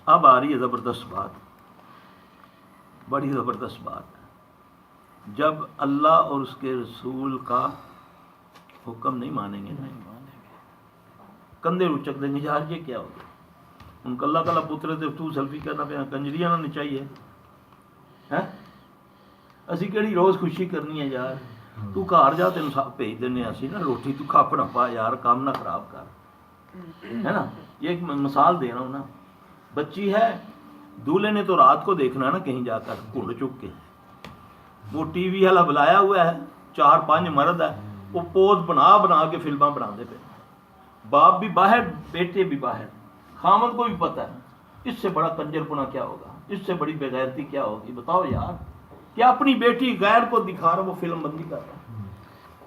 اب آ رہی ہے زبردست بات، بڑی زبردست بات. جب اللہ اور اس کے رسول کا حکم نہیں مانیں گے، کندھے اچک دیں گے، یار یہ کیا ہوگا. ان کو اللہ تعالیٰ پترے سے تو سیلفی کرنا پہ کنجریاں نہ چاہیے. اسی کہڑی روز خوشی کرنی ہے یار. تو گھر جا تین بھیج دینے اسی نا روٹی تو کھا اپنا پا یار، کام نہ خراب کر، ہے نا. یہ ایک مثال دے رہا ہوں نا. بچی ہے، دولہے نے تو رات کو دیکھنا ہے نا کہیں جا کر گھڑ چک کے. وہ ٹی وی والا بلایا ہوا ہے، 4-5 مرد ہے، وہ پوز بنا بنا کے فلمیں بنا دے پہ. باپ بھی باہر، بیٹے بھی باہر. خامد کو بھی پتہ ہے اس سے بڑا کنجر پنا کیا ہوگا، اس سے بڑی بےغیرتی کیا ہوگی. بتاؤ یار، کیا اپنی بیٹی غیر کو دکھا رہا، وہ فلم بندی کر رہا ہے،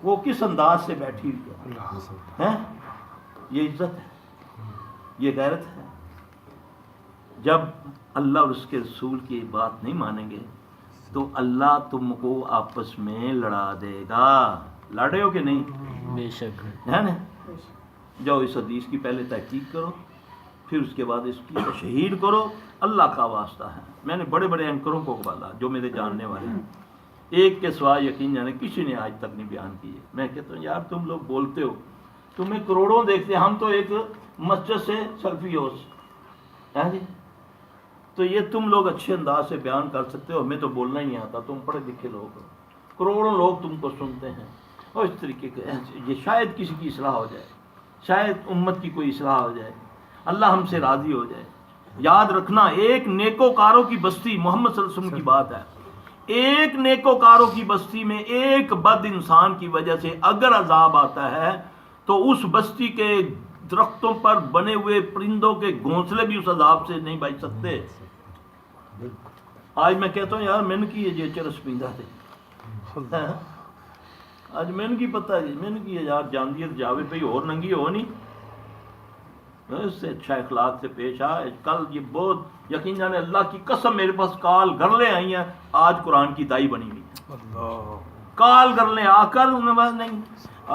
وہ کس انداز سے بیٹھی ہوئی ہے. یہ عزت ہے، یہ غیرت ہے. جب اللہ اور اس کے رسول کی بات نہیں مانیں گے تو اللہ تم کو آپس میں لڑا دے گا. لڑے ہو کہ نہیں؟ بے شک ہے نا. جاؤ اس حدیث کی پہلے تحقیق کرو، پھر اس کے بعد اس کی تشہیر کرو. اللہ کا واسطہ ہے. میں نے بڑے بڑے اینکروں کو بالا جو میرے جاننے والے ہیں، ایک کے سوا یقین جانے کسی نے آج تک نہیں بیان کیے. میں کہتا ہوں یار تم لوگ بولتے ہو، تمہیں کروڑوں دیکھتے، ہم تو ایک مسجد سے سیلفی ہوس جی. تو یہ تم لوگ اچھے انداز سے بیان کر سکتے ہو، ہمیں تو بولنا ہی نہیں آتا. تم پڑھے لکھے لوگ ہو، کروڑوں لوگ تم کو سنتے ہیں. اور اس طریقے کے یہ شاید کسی کی اصلاح ہو جائے، شاید امت کی کوئی اصلاح ہو جائے، اللہ ہم سے راضی ہو جائے. یاد رکھنا، ایک نیکوکاروں کی بستی، محمد صلی اللہ علیہ وسلم کی بات ہے، ایک نیکوکاروں کی بستی میں ایک بد انسان کی وجہ سے اگر عذاب آتا ہے تو اس بستی کے درختوں پر بنے ہوئے پرندوں کے گھونسلے بھی اس عذاب سے نہیں بچ سکتے. آج میں کہتا ہوں یار من کی یہ چرس پیندا تھے، آج من کی پتہ ہے، من کی یار جاندیت جاوے پہ اور ننگی ہو نہیں. اس سے اچھا اخلاق سے پیش آ. کل یہ بہت یقین جانے اللہ کی قسم میرے پاس کال گرلیں آئی ہیں، آج قرآن کی دائی بنی ہوئی ہیں. کال گرلیں آ کر انہیں بات نہیں،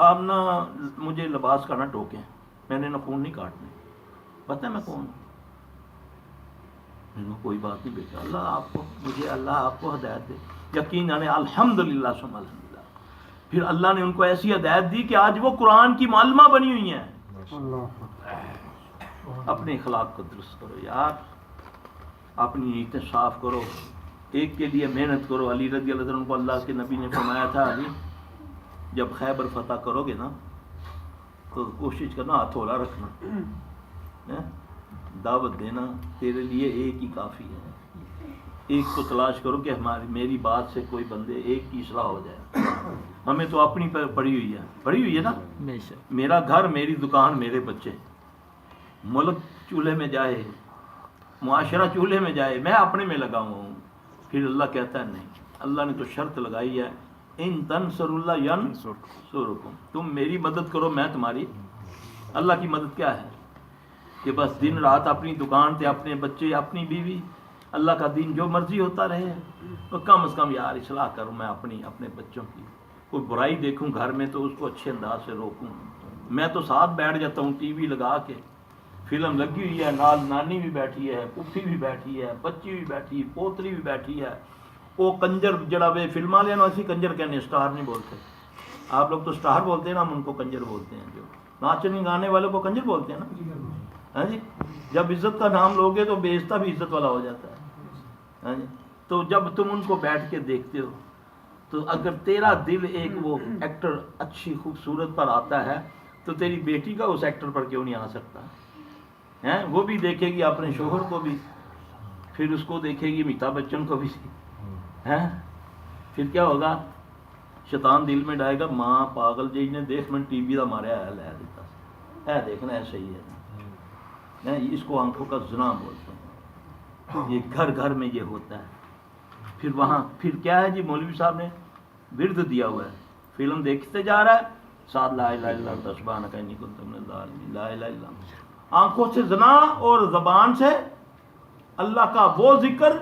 آپ نہ مجھے لباس کا نہ ٹوکیں، میں نے نہ خون نہیں کاٹنے. پتہ ہے میں کون ہوں؟ کوئی بات نہیں بیٹا، اللہ آپ کو، مجھے اللہ آپ کو ہدایت دے. یقین جانے الحمدللہ ثم الحمدللہ. پھر اللہ نے ان کو ایسی ہدایت دی کہ آج وہ قرآن کی معلمہ بنی ہوئی ہیں. اپنے اخلاق کو درست کرو یار، اپنی نیتیں صاف کرو، ایک کے لیے محنت کرو. علی رضی اللہ عنہ کو اللہ کے نبی نے فرمایا تھا، علی جب خیبر فتح کرو گے نا تو کوشش کرنا ہتھوڑا رکھنا، دعوت دینا تیرے لیے ایک ہی کافی ہے. ایک کو تلاش کرو کہ میری بات سے کوئی بندے ایک کی اصلاح ہو جائے. ہمیں تو اپنی پڑی ہوئی ہے نا. میرا گھر، میری دکان، میرے بچے. ملک چولہے میں جائے، معاشرہ چولہے میں جائے، میں اپنے میں لگا ہوا ہوں. پھر اللہ کہتا ہے نہیں، اللہ نے تو شرط لگائی ہے، ان تنصر اللہ ینصرکم، تم میری مدد کرو میں تمہاری. اللہ کی مدد کیا ہے کہ بس دن رات اپنی دکان تے، اپنے بچے، اپنی بیوی، اللہ کا دین جو مرضی ہوتا رہے. تو کم از کم یار اصلاح کروں میں اپنے بچوں کی. کوئی برائی دیکھوں گھر میں تو اس کو اچھے انداز سے روکوں. میں تو ساتھ بیٹھ جاتا ہوں ٹی وی لگا کے، فلم لگی ہوئی ہے، نال نانی بھی بیٹھی ہے، پھوپھی بھی بیٹھی ہے، بچی بھی بیٹھی، پوتری بھی بیٹھی ہے. وہ کنجر جڑا وے فلم والے نا اسی کنجر کہنے، اسٹار نہیں بولتے. آپ لوگ تو اسٹار بولتے ہیں نا، ہم ان کو کنجر بولتے ہیں. جو ناچنے گانے والوں کو کنجر بولتے ہیں نا. ہاں جی، جب عزت کا نام لوگے تو بے عزتہ بھی عزت والا ہو جاتا ہے. ہاں جی، تو جب تم ان کو بیٹھ کے دیکھتے ہو تو اگر تیرا دل ایک وہ ایکٹر اچھی خوبصورت پر آتا ہے تو تیری بیٹی کا اس ایکٹر پر کیوں نہیں آ سکتا؟ وہ بھی دیکھے گی اپنے شوہر کو بھی، پھر اس کو دیکھے گی امیتابھ بچن کو بھی. پھر کیا ہوگا؟ شیطان دل میں ڈائے گا، ماں پاگل جی نے دیکھ میں ٹی وی کا ماریا ہے لے دیتا ہے، دیکھنا ہے صحیح ہے. اس کو آنکھوں کا زنا بولتے ہیں. یہ گھر گھر میں یہ ہوتا ہے. پھر وہاں پھر کیا ہے جی، مولوی صاحب نے ورد دیا ہوا ہے، فلم دیکھتے جا رہا ہے، ساتھ لا الہ الا اللہ سبحانک انی کنت من الظالمین، لا الہ الا اللہ. آنکھوں سے زنا اور زبان سے اللہ کا وہ ذکر،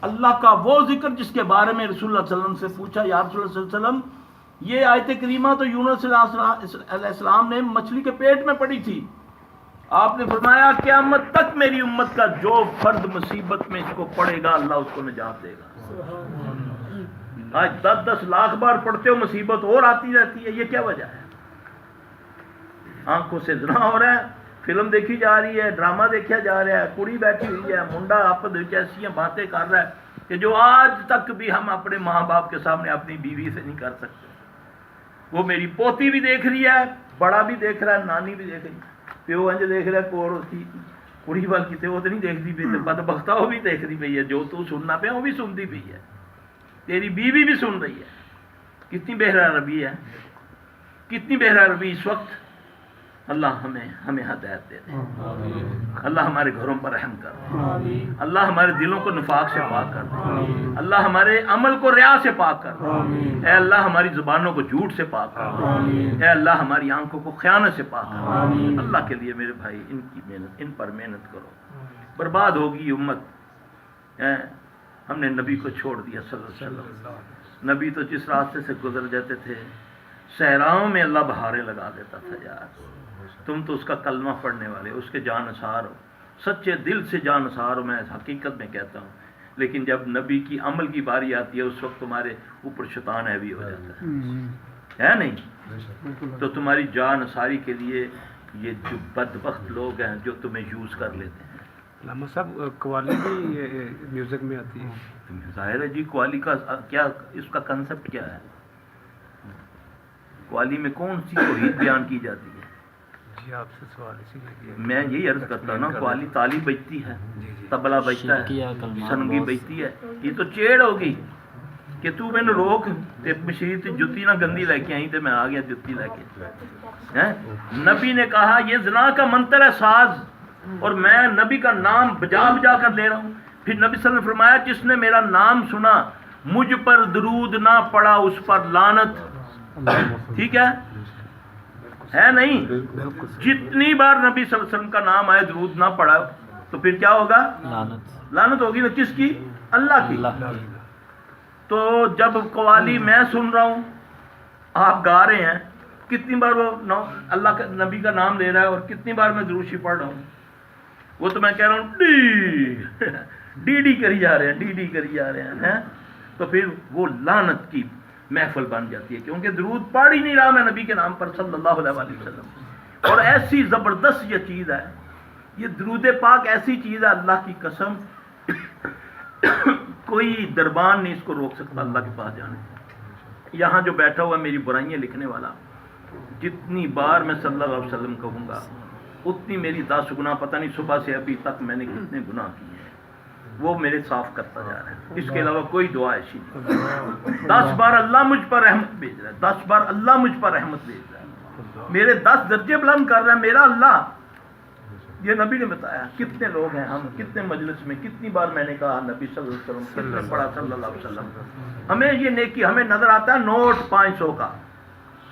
اللہ کا وہ ذکر جس کے بارے میں رسول اللہ صلی اللہ علیہ وسلم سے پوچھا، یا رسول اللہ صلی اللہ علیہ وسلم یہ آیت کریمہ تو یونس علیہ السلام نے مچھلی کے پیٹ میں پڑی تھی، آپ نے فرمایا قیامت تک میری امت کا جو فرد مصیبت میں اس کو پڑے گا اللہ اس کو نجات دے گا. آج 10 لاکھ بار پڑھتے ہو مصیبت اور آتی رہتی ہے, یہ کیا وجہ ہے؟ آنکھوں سے زنا ہو رہا ہے, فلم دیکھی جا رہی ہے, ڈرامہ دیکھا جا رہا ہے, کڑی بیٹھی ہوئی ہے, منڈا آپس میں ایسی باتیں کر رہا ہے کہ جو آج تک بھی ہم اپنے ماں باپ کے سامنے اپنی بیوی سے نہیں کر سکتے. وہ میری پوتی بھی دیکھ رہی ہے, بڑا بھی دیکھ رہا ہے, نانی بھی دیکھ رہی ہے, پیو انج دیکھ رہا ہے, کور ہوتی کڑی وال کی وہ تو نہیں دیکھتی پی, بدبختہ وہ بھی دیکھ رہی پی ہے, جو تو سننا پیا وہ بھی سنتی پی ہے, تیری بیوی بھی سن رہی ہے. کتنی بہرا ربی ہے, کتنی بہرا ربی اس وقت. اللہ ہمیں ہدایت دے دے, اللہ ہمارے گھروں پر رحم کر دے, اللہ ہمارے دلوں کو نفاق سے پاک کر دے, اللہ ہمارے عمل کو ریا سے پاک کر دے, اے اللہ ہماری زبانوں کو جھوٹ سے پاک کر دے, اے اللہ ہماری آنکھوں کو خیانت سے پاک کر دے. اللہ کے لیے میرے بھائی ان پر محنت کرو, برباد ہوگی امت. ہم نے نبی کو چھوڑ دیا صلی اللہ علیہ وسلم. نبی تو جس راستے سے گزر جاتے تھے صحراؤں میں اللہ بہاریں لگا دیتا تھا. یار تم تو اس کا کلمہ پڑھنے والے, اس کے جان نثار ہو, سچے دل سے جان نثار ہو, میں حقیقت میں کہتا ہوں. لیکن جب نبی کی عمل کی باری آتی ہے اس وقت تمہارے اوپر شیطان ہیوی ہو جاتا ہے نہیں؟ تو تمہاری جان نثاری کے لیے یہ جو بدبخت لوگ ہیں جو تمہیں یوز کر لیتے ہیں. علامہ صاحب قوالی بھی میوزک میں آتی ہے. ظاہر ہے جی, قوالی کا کیا, اس کا کنسپٹ کیا ہے؟ قوالی میں کون سی توحید بیان کی جاتی ہے؟ جی آپ سے سوال اسی لیے میں یہی عرض کرتا ہوں نا, قوالی تالی بجتی ہے, تبلا بجتا ہے, سنگی بجتی ہے. یہ تو چیڑ ہوگی کہ تو میں نے روک تے مشیر تے جتی نہ گندی لے کے آئی تے میں آ گیا جتی لے کے. نبی نے کہا یہ زنا کا منتر ہے ساز, اور میں نبی کا نام بجا بجا کر لے رہا ہوں. پھر نبی صلی اللہ علیہ وسلم نے فرمایا جس نے میرا نام سنا مجھ پر درود نہ پڑا اس پر لعنت. ٹھیک ہے نہیں؟ جتنی بار نبی صلی اللہ علیہ وسلم کا نام آئے درود نہ پڑا تو پھر کیا ہوگا؟ لعنت ہوگی نا. کس کی؟ اللہ کی. تو جب قوالی میں سن رہا ہوں, آپ گا رہے ہیں, کتنی بار وہ اللہ کا نبی کا نام لے رہا ہے اور کتنی بار میں دروشی پڑھ رہا ہوں. وہ تو میں کہہ رہا ہوں ڈی کری جا رہے ہیں, ڈی کری جا رہے ہیں. تو پھر وہ لعنت کی محفل بن جاتی ہے, کیونکہ درود پڑھ ہی نہیں رہا میں نبی کے نام پر صلی اللہ علیہ وسلم. اور ایسی زبردست یہ چیز ہے, یہ درود پاک ایسی چیز ہے اللہ کی قسم, کوئی دربان نہیں اس کو روک سکتا اللہ کے پاس جانے. یہاں جو بیٹھا ہوا میری برائیاں لکھنے والا, جتنی بار میں صلی اللہ علیہ وسلم کہوں گا اتنی میری 10 گناہ, پتہ نہیں صبح سے ابھی تک میں نے کتنے گناہ کیے ہیں, وہ میرے صاف کرتا جا رہا ہے. اس کے علاوہ کوئی دعا ایسی نہیں. 10 بار اللہ مجھ پر رحمت بھیج رہا ہے, 10 بار اللہ مجھ پر رحمت بھیج رہا ہے, میرے 10 درجے بلند کر رہا ہے میرا اللہ. یہ نبی نے بتایا. کتنے لوگ ہیں ہم, کتنے مجلس میں کتنی بار میں نے کہا نبی صلی اللہ علیہ وسلم, کتنے پڑھا صلی اللہ علیہ وسلم. ہمیں یہ نیکی ہمیں نظر آتا ہے نوٹ 500 کا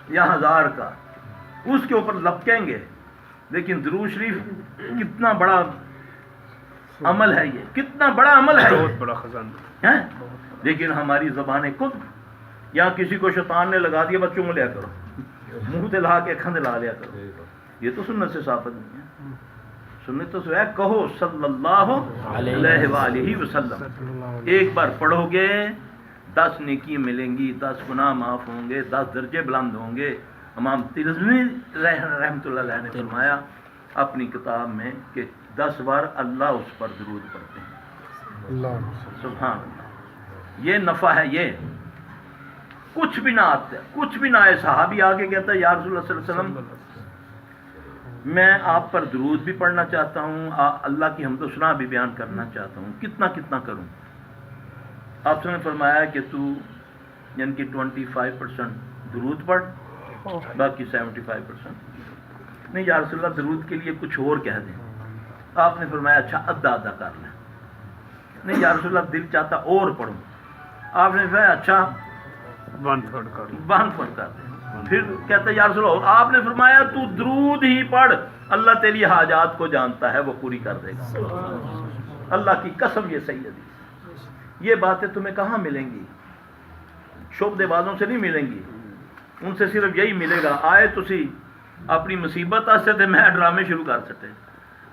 یا 1000 کا, اس کے اوپر لپکیں گے, لیکن درود شریف کتنا بڑا عمل ہے, یہ کتنا بڑا عمل ہے, بہت بڑا خزانہ ہے. لیکن ہماری زبانیں خود, یا کسی کو شیطان نے لگا دیا بچوں کو لیا کرو, منہ دلا کے اکھن دلا لیا کرو, یہ تو سنت سے ثابت نہیں ہے. سنت تو ہے کہو صلی اللہ علیہ وآلہ وسلم. ایک بار پڑھو گے 10 نیکی ملیں گی, 10 گناہ معاف ہوں گے, 10 درجے بلند ہوں گے. امام ترمذی رحمۃ اللہ علیہ نے فرمایا اپنی کتاب میں کہ 10 بار اللہ اس پر درود پڑھتے ہیں. سبحان اللہ. یہ نفع ہے, یہ کچھ بھی نہ آتا ہے, کچھ بھی نہ آئے. صحابی آگے کہتا ہے یا رسول اللہ صلی اللہ علیہ وسلم میں آپ پر درود بھی پڑھنا چاہتا ہوں, اللہ کی حمد و ثنا بھی بیان کرنا چاہتا ہوں, کتنا کتنا کروں؟ آپ نے فرمایا کہ تو یعنی کہ 25% درود پڑھ, باقی 75%. نہیں یا رسول اللہ درود کے لیے کچھ اور کہہ دیں. آپ نے فرمایا اچھا آدھا کر لیں. نہیں یا رسول اللہ دل چاہتا اور پڑھوں. آپ نے فرمایا اچھا 1/3 کر دیں. پھر کہتا ہے یا رسول اللہ, آپ نے فرمایا تو درود ہی پڑھ, اللہ تیری حاجات کو جانتا ہے, وہ پوری کر دے گا. اللہ کی قسم یہ صحیح حدیث. یہ باتیں تمہیں کہاں ملیں گی؟ شعبدے بازوں سے نہیں ملیں گی, ان سے صرف یہی ملے گا آئے تسی اپنی مصیبت آستے تھے میں ڈرامے شروع کر سکتے.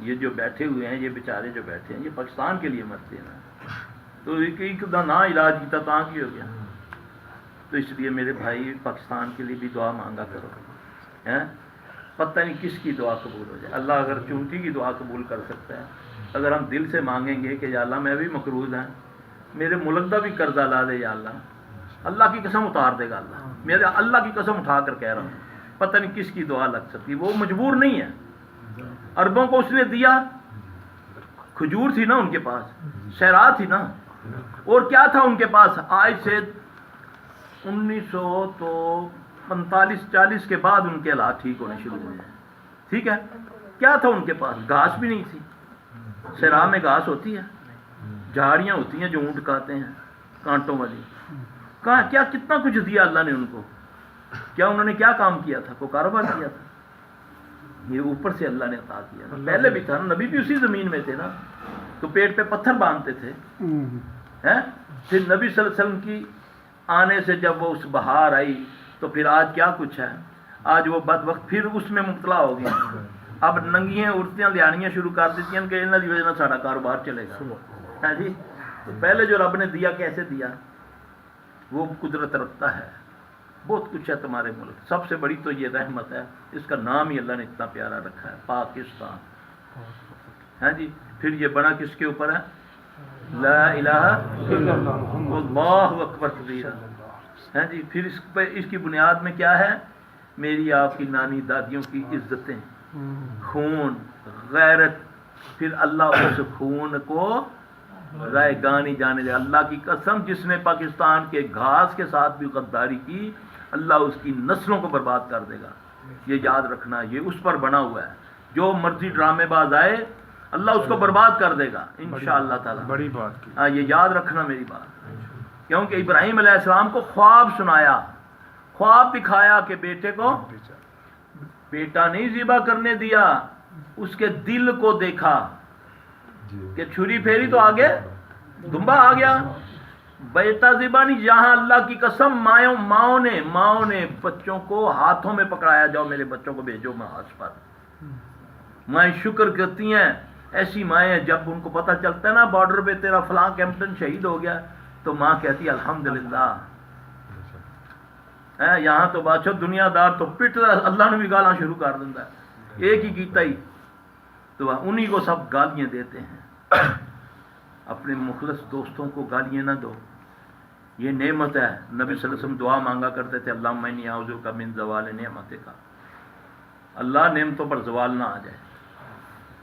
یہ جو بیٹھے ہوئے ہیں، یہ بیچارے جو بیٹھے ہیں، یہ پاکستان کے لیے مرتے ہیں نا، تو ایک دا نہ علاج کیتا تاں کی ہو گیا. تو اس لیے میرے بھائی پاکستان کے لیے بھی دعا مانگا کرو. پتہ نہیں کس کی دعا قبول ہو جائے. اللہ اگر چونٹی کی دعا قبول کر سکتا ہے، اگر ہم دل سے مانگیں گے کہ یا اللہ میں بھی مقروض ہیں، میرے ملک کا بھی قرضہ لا دے یا اللہ کی قسم اتار دے گا. میرے اللہ کی قسم اٹھا کر کہہ رہا ہوں، پتہ نہیں کس کی دعا لگ سکتی. وہ مجبور نہیں ہے. عربوں کو اس نے دیا، کھجور تھی نا ان کے پاس، شہرا تھی نا، اور کیا تھا ان کے پاس. آج سے 1945-40 کے بعد ان کے حالات ٹھیک ہونے شروع ہوئے. ٹھیک ہے، کیا تھا ان کے پاس؟ گھاس بھی نہیں تھی. شہرا میں گھاس ہوتی ہے، جھاڑیاں ہوتی ہیں جو اونٹ کھاتے ہیں، کانٹوں والی. کہاں کیا کتنا کچھ دیا اللہ نے ان کو. کیا انہوں نے کیا کام کیا تھا؟ کوئی کاروبار کیا تھا؟ یہ اوپر سے اللہ نے عطا کیا. پہلے بھی تھا نا، نبی بھی اسی زمین میں تھے نا، تو پیٹ پہ پتھر باندھتے تھے. پھر نبی صلی اللہ علیہ وسلم کی آنے سے جب وہ اس بہار آئی تو پھر آج کیا کچھ ہے. آج وہ بد وقت پھر اس میں مبتلا ہو گیا. اب ننگیاں عورتیں لیانیاں شروع کر دیتی ہیں کہ انہوں کی وجہ سے سارا کاروبار چلے گا. ہاں جی، تو پہلے جو رب نے دیا کیسے دیا؟ وہ قدرت رکھتا ہے. بہت کچھ ہے تمہارے ملک. سب سے بڑی تو یہ رحمت ہے، اس کا نام ہی اللہ نے اتنا پیارا رکھا ہے، پاکستان. ہاں جی، پھر یہ بنا کس کے اوپر ہے؟ لا الہ الا اللہ، اللہ اکبر کبیرہ. ہاں جی، پھر اس کی بنیاد میں کیا ہے؟ میری آپ کی نانی دادیوں کی عزتیں، خون، غیرت. پھر اللہ اس خون کو رائے گانی جانے دے. اللہ کی قسم، جس نے پاکستان کے گھاس کے ساتھ بھی غداری کی، اللہ اس کی نسلوں کو برباد کر دے گا. یہ یاد رکھنا، یہ اس پر بنا ہوا ہے. جو مرضی ڈرامے باز آئے، اللہ اس کو برباد کر دے گا انشاءاللہ تعالی. بڑی بات کی. ہاں، یہ یاد رکھنا میری بات. کیونکہ ابراہیم علیہ السلام کو خواب سنایا، خواب دکھایا کہ بیٹے کو بیٹا نہیں ذبح کرنے دیا، اس کے دل کو دیکھا کہ چھری پھیری تو آگے دمبا آ گیا. بیٹا ذبح نہیں، جہاں اللہ کی قسم ماؤں نے بچوں کو ہاتھوں میں پکڑایا، جاؤ میرے بچوں کو بھیجو محاذ پر. مائیں شکر کرتی ہیں. ایسی مائیں جب ان کو پتہ چلتا ہے نا بارڈر پہ تیرا فلاں کیپٹن شہید ہو گیا، تو ماں کہتی ہے الحمدللہ. یہاں تو بادشاہ دنیا دار تو پٹ اللہ نے بھی گالاں شروع کر دیتا ہے. ایک ہی کیتا ہی تو انہی کو سب گالیاں دیتے ہیں. اپنے مخلص دوستوں کو گالیاں نہ دو، یہ نعمت ہے. نبی صلی اللہ علیہ وسلم دعا مانگا کرتے تھے، اللہم انی اعوذ بک من زوال نعمتک. اللہ نعمتوں پر زوال نہ آ جائے.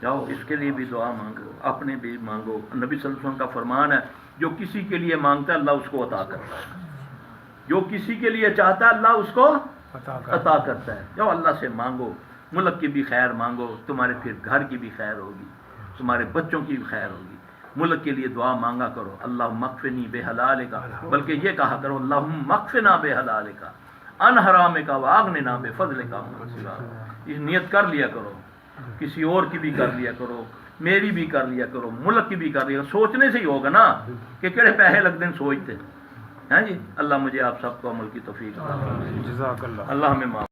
جاؤ اس کے لیے بھی دعا مانگو، اپنے بھی مانگو. نبی صلی اللہ علیہ وسلم کا فرمان ہے، جو کسی کے لیے مانگتا ہے اللہ اس کو عطا کرتا ہے. جو کسی کے لیے چاہتا ہے اللہ اس کو عطا کرتا ہے. جاؤ اللہ سے مانگو، ملک کی بھی خیر مانگو، تمہارے پھر گھر کی بھی خیر ہوگی، تمہارے بچوں کی بھی خیر ہوگی. ملک کے لیے دعا مانگا کرو، اللہم اکفنی بحلالک، بلکہ یہ کہا کرو اللہم اکفنا بحلالک عن حرامک واغننا بفضلک عمن سواک. اس نیت کر لیا کرو، کسی اور کی بھی کر لیا کرو، میری بھی کر لیا کرو، ملک کی بھی کر لیا کرو. سوچنے سے ہی ہوگا نا کہ کہڑے پیسے لگ دیں سوچتے. ہاں جی، اللہ مجھے آپ سب کو عمل کی توفیق عطا فرمائے. جزاک اللہ. اللہ ہمیں معاف